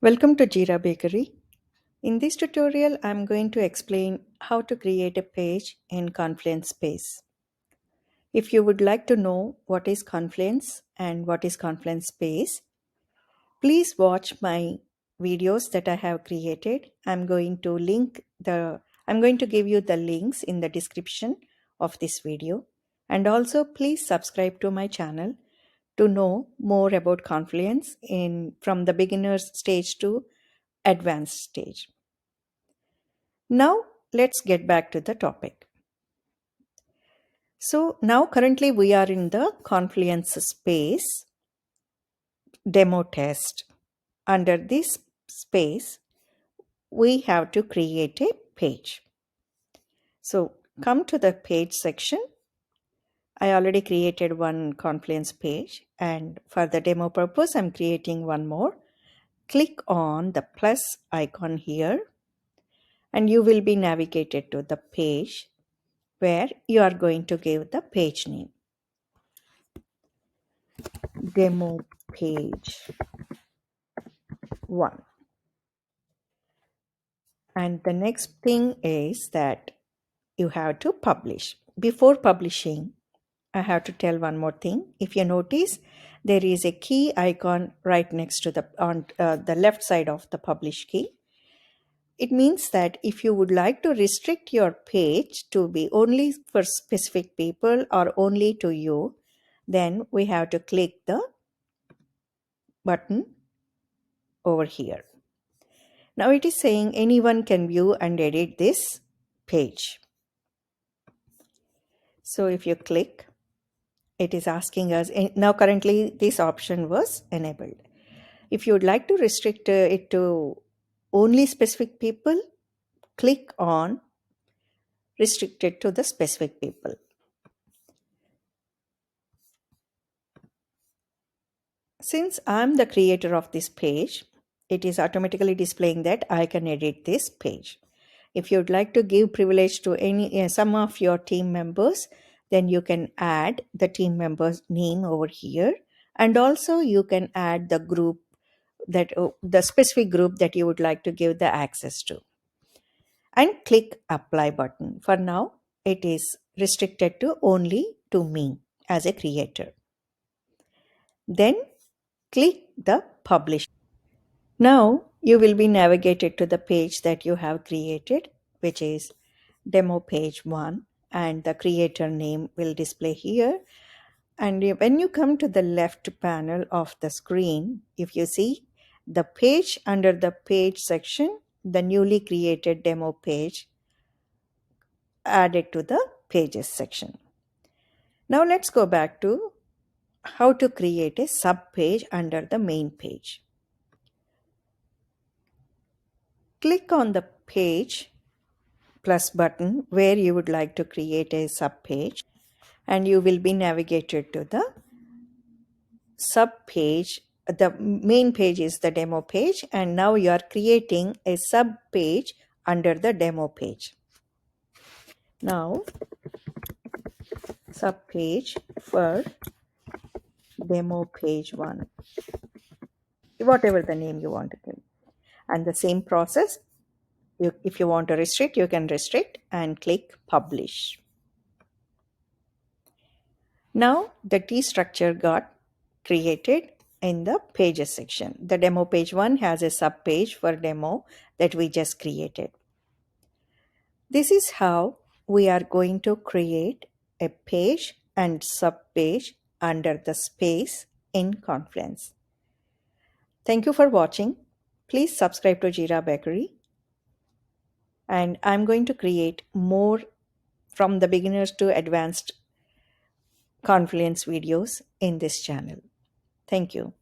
Welcome to Jira Bakery. In this tutorial, I'm going to explain how to create a page in Confluence Page. If you would like to know what is Confluence and what is Confluence Page, please watch my videos that I have created. I'm going to give you the links in the description of this video. And also please subscribe to my channel to know more about Confluence from the beginner's stage to advanced stage. Now let's get back to the topic. So now currently we are in the Confluence space demo test. Under this space, we have to create a page. So come to the page section. I already created one Confluence page, and for the demo purpose, I'm creating one more. Click on the plus icon here, and you will be navigated to the page where you are going to give the page name. Demo page 1. And the next thing is that you have to publish. Before publishing, I have to tell one more thing. If you notice, there is a key icon right next to the left side of the publish key. It means that if you would like to restrict your page to be only for specific people or only to you, then we have to click the button over here. Now it is saying anyone can view and edit this page. So if you click, it is asking us, now currently this option was enabled. If you would like to restrict it to only specific people, click on restricted to the specific people. Since I'm the creator of this page, it is automatically displaying that I can edit this page. If you'd like to give privilege to some of your team members, then you can add the team member's name over here, and also you can add the group the specific group that you would like to give the access to, and click apply button. For now, it is restricted to only to me as a creator. Then click the publish. Now you will be navigated to the page that you have created, which is demo page 1, and the creator name will display here. And when you come to the left panel of the screen, if you see the page under the page section, the newly created demo page added to the pages section. Now let's go back to how to create a sub page under the main page. Click on the page plus button where you would like to create a sub page, and you will be navigated to the sub page. The main page is the demo page, and now you are creating a sub page under the demo page. Now sub page for demo page 1, whatever the name you want to give, and the same process. If you want to restrict, you can restrict and click publish. Now the T structure got created in the pages section. The demo page 1 has a sub page for demo that we just created. This is how we are going to create a page and sub page under the space in Confluence. Thank you for watching. Please subscribe to Jira Bakery, and I'm going to create more from the beginners to advanced Confluence videos in this channel. Thank you.